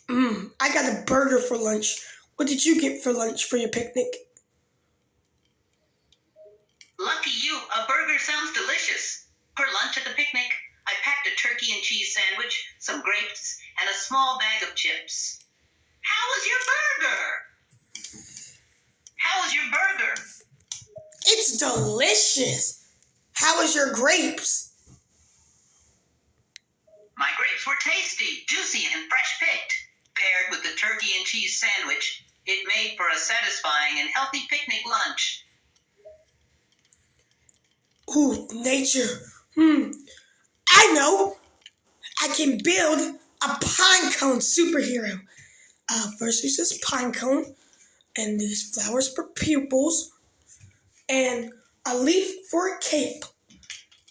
I got a burger for lunch. What did you get for lunch for your picnic? Lucky you, a burger sounds delicious. For lunch at the picnic, I packed a turkey and cheese sandwich, some grapes, and a small bag of chips. How was your burger? How was your burger? It's delicious. How was your grapes? My grapes were tasty, juicy, and fresh picked. Paired with the turkey and cheese sandwich, it made for a satisfying and healthy picnic lunch. Ooh, nature. I know. I can build a pine cone superhero. First, there's this pine cone, and these flowers for pupils, and a leaf for a cape.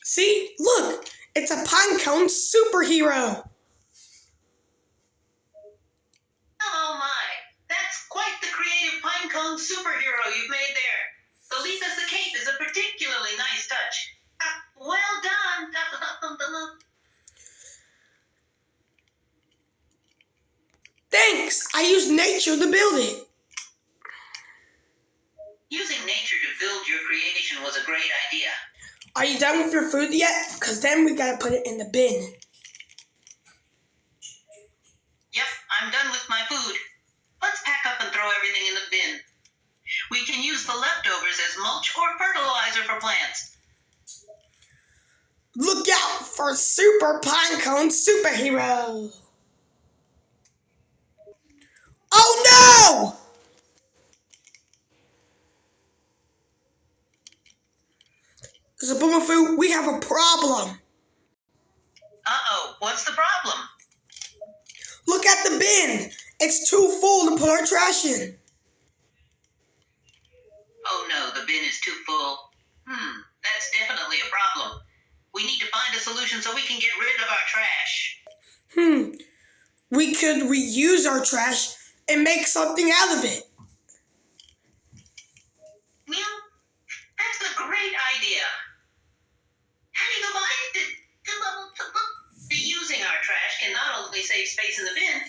See, look, it's a pine cone superhero. Oh my, that's quite the creative pine cone superhero you've made there. The leaf as the cape is a particularly nice touch. Well done. Thanks, I used nature to build it. Using nature to build your creation was a great idea. Are you done with your food yet? Because then we gotta put it in the bin. Yep, I'm done with my food. Let's pack up and throw everything in the bin. We can use the leftovers as mulch or fertilizer for plants. Look out for Super Pine Cone Superhero. Oh no! Zaboomafoo, we have a problem. Uh-oh, what's the problem? Look at the bin. It's too full to put our trash in. Oh no, the bin is too full. That's definitely a problem. We need to find a solution so we can get rid of our trash. We could reuse our trash and make something out of it. Well, that's a great idea. Having a mind to using our trash can not only save space in the bin,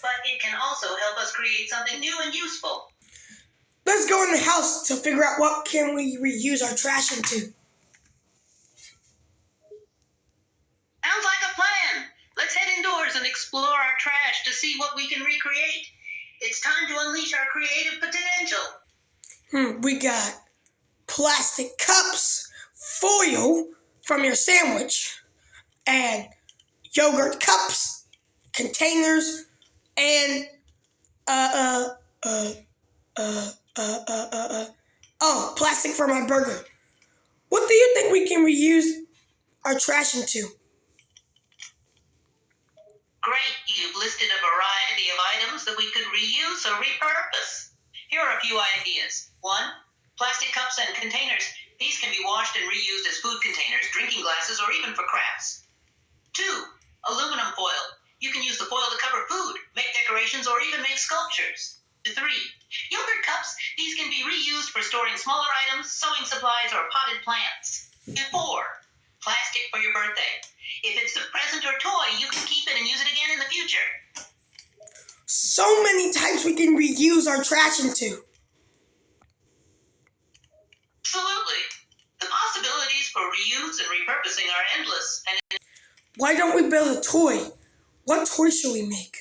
but it can also help us create something new and useful. Let's go in the house to figure out what can we reuse our trash into. Sounds like a plan. Let's head indoors and explore our trash to see what we can recreate. It's time to unleash our creative potential. We got plastic cups, foil from your sandwich, and yogurt cups, containers, and plastic for my burger. What do you think we can reuse our trash into? Great, you've listed a variety of items that we could reuse or repurpose. Here are a few ideas. 1, plastic cups and containers. These can be washed and reused as food containers, drinking glasses, or even for crafts. 2, aluminum foil. You can use the foil to cover food, make decorations, or even make sculptures. 3, yogurt cups. These can be reused for storing smaller items, sewing supplies, or potted plants. 4, plastic for your birthday. If it's a present or toy, you can keep it and use it again in the future. So many types we can reuse our trash into. Absolutely. The possibilities for reuse and repurposing are endless. And why don't we build a toy? What toy should we make?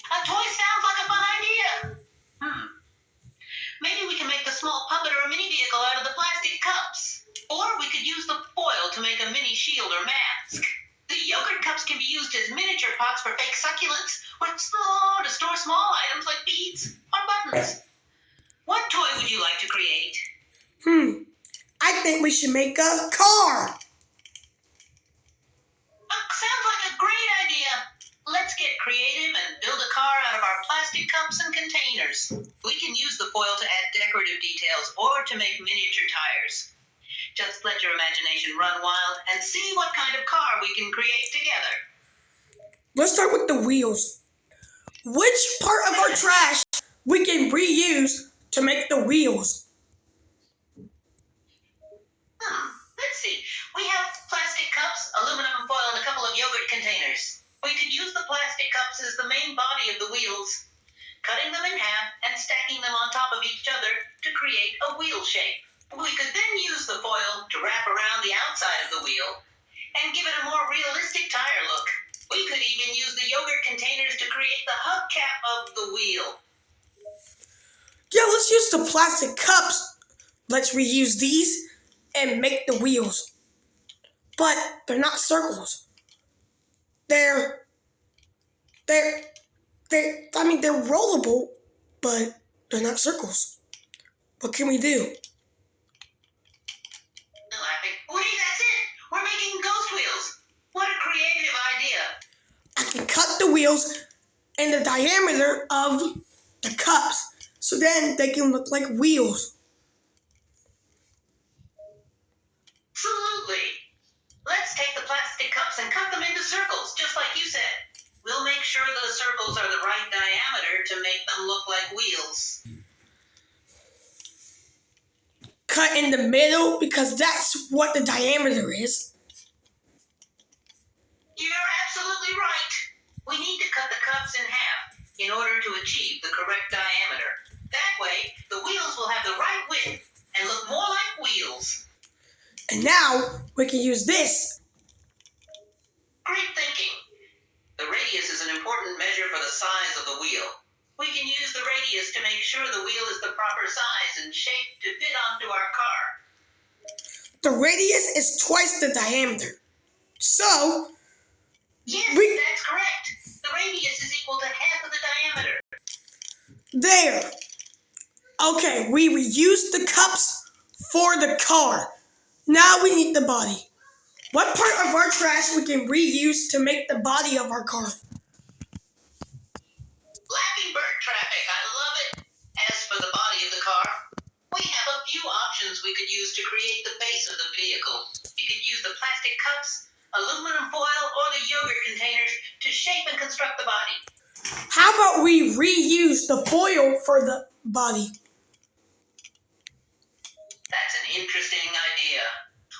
a toy sounds like a fun idea. Maybe we can make a small puppet or a mini vehicle out of the plastic cups. Or we could use the foil to make a mini shield or mask. The yogurt cups can be used as miniature pots for fake succulents or to store small items like beads or buttons. What toy would you like to create? I think we should make a car. Sounds like a great idea. Let's get creative and build a car out of our plastic cups and containers. We can use the foil to add decorative details or to make miniature tires. Just let your imagination run wild and see what kind of car we can create together. Let's start with the wheels. Which part of our trash we can reuse to make the wheels? Let's see. We have plastic cups, aluminum foil, and a couple of yogurt containers. We could use is the main body of the wheels, cutting them in half and stacking them on top of each other to create a wheel shape. We could then use the foil to wrap around the outside of the wheel and give it a more realistic tire look. We could even use the yogurt containers to create the hubcap of the wheel. Yeah, let's use the plastic cups. Let's reuse these and make the wheels. But they're not circles. They're rollable, but they're not circles. What can we do? Laughing. Wait, that's it! We're making ghost wheels! What a creative idea! I can cut the wheels in the diameter of the cups, so then they can look like wheels. Absolutely! Let's take the plastic cups and cut them into circles, just like you said. We'll make sure the circles are the right diameter to make them look like wheels. Cut in the middle because that's what the diameter is. You're absolutely right. We need to cut the cups in half in order to achieve the correct diameter. That way, the wheels will have the right width and look more like wheels. And now we can use this. Great thinking. The radius is an important measure for the size of the wheel. We can use the radius to make sure the wheel is the proper size and shape to fit onto our car. The radius is twice the diameter. So, Yes, that's correct. The radius is equal to half of the diameter. there. Okay, we reused the cups for the car. Now we need the body. What part of our trash we can reuse to make the body of our car? Flappy Bird traffic, I love it. As for the body of the car, we have a few options we could use to create the base of the vehicle. We could use the plastic cups, aluminum foil, or the yogurt containers to shape and construct the body. How about we reuse the foil for the body? That's an interesting idea.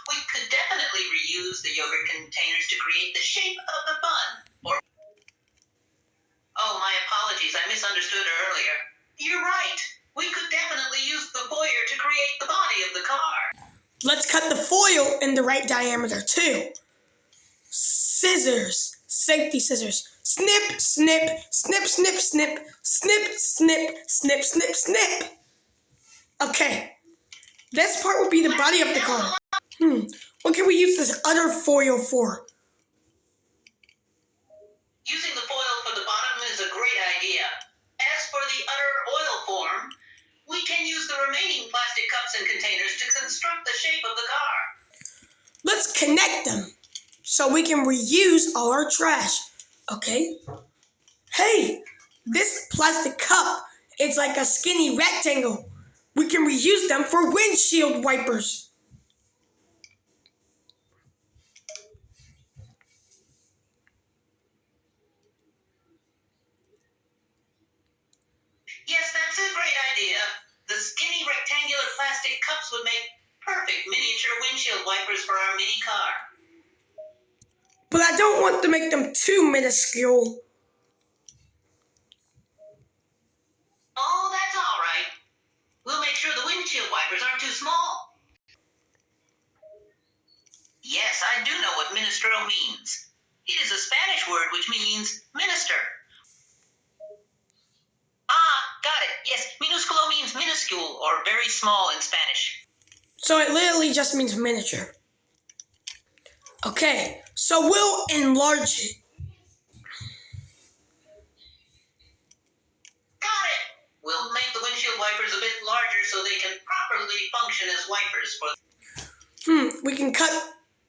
We could definitely reuse the yogurt containers to create the shape of the bun. Oh, my apologies, I misunderstood earlier. You're right. We could definitely use the foyer to create the body of the car. Let's cut the foil in the right diameter too. Scissors, safety scissors. Snip, snip, snip, snip, snip, snip, snip, snip, snip, snip. Okay, this part will be the body of the car. What can we use this other foil for? Using the foil for the bottom is a great idea. As for the other oil form, we can use the remaining plastic cups and containers to construct the shape of the car. Let's connect them so we can reuse all our trash. Okay? Hey, this plastic cup, it's like a skinny rectangle. We can reuse them for windshield wipers. Yes, that's a great idea. The skinny rectangular plastic cups would make perfect miniature windshield wipers for our mini car. But I don't want to make them too minuscule. Oh, that's all right. We'll make sure the windshield wipers aren't too small. Yes, I do know what ministro means. It is a Spanish word which means minister. Ah, got it. Yes, minusculo means minuscule or very small in Spanish. So it literally just means miniature. Okay, so we'll enlarge it. Got it. We'll make the windshield wipers a bit larger so they can properly function as wipers for. We can cut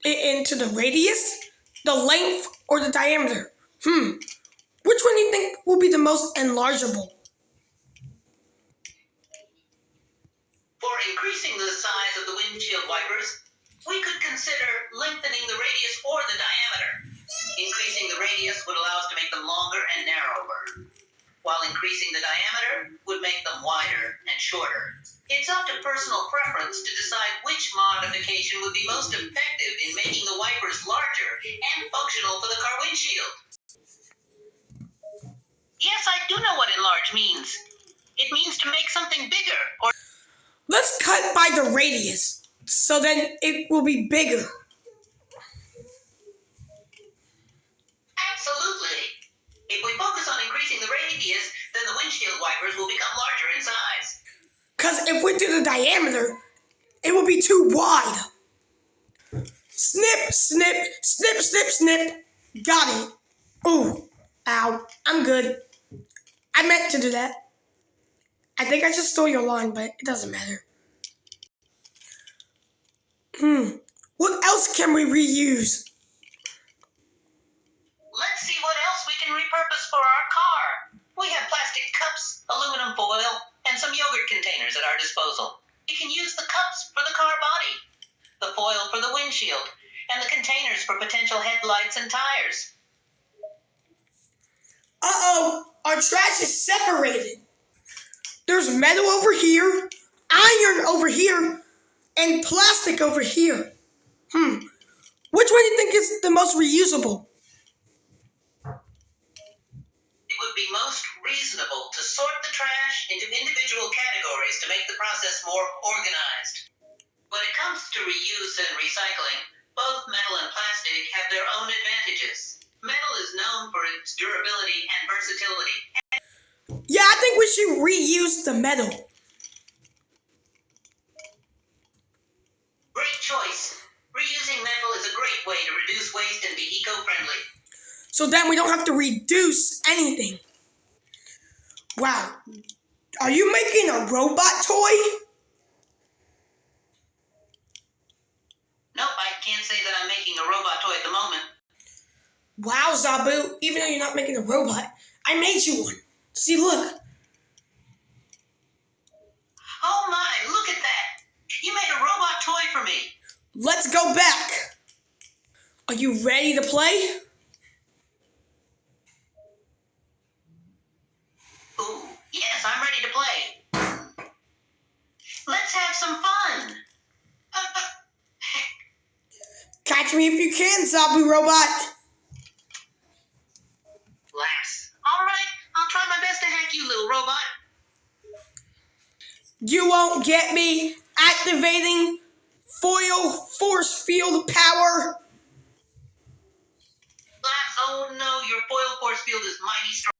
it into the radius, the length, or the diameter. Which one do you think will be the most enlargeable? For increasing the size of the windshield wipers, we could consider lengthening the radius or the diameter. Increasing the radius would allow us to make them longer and narrower, while increasing the diameter would make them wider and shorter. It's up to personal preference to decide which modification would be most effective in making the wipers larger and functional for the car windshield. by the radius. So then it will be bigger. Absolutely. If we focus on increasing the radius, then the windshield wipers will become larger in size. Because if we do the diameter, it will be too wide. Snip, snip, snip, snip, snip. Got it. Ooh, ow, I'm good. I meant to do that. I think I just stole your line, but it doesn't matter. What else can we reuse? Let's see what else we can repurpose for our car. We have plastic cups, aluminum foil, and some yogurt containers at our disposal. You can use the cups for the car body, the foil for the windshield, and the containers for potential headlights and tires. Uh-oh, our trash is separated. There's metal over here, iron over here, and plastic over here. Which one do you think is the most reusable? It would be most reasonable to sort the trash into individual categories to make the process more organized. When it comes to reuse and recycling, both metal and plastic have their own advantages. Metal is known for its durability and versatility. Yeah, I think we should reuse the metal. Great choice. Reusing metal is a great way to reduce waste and be eco-friendly. So then we don't have to reduce anything. Wow. Are you making a robot toy? Nope, I can't say that I'm making a robot toy at the moment. Wow, Zabu, even though you're not making a robot, I made you one. See, look. Oh my, look at that. You made a robot toy for me. Let's go back. Are you ready to play? Ooh, yes, I'm ready to play. Let's have some fun. Catch me if you can, Zabu robot. Relax. All right, I'll try my best to hack you, little robot. You won't get me activating foil force field power. Oh no, your foil force field is mighty strong.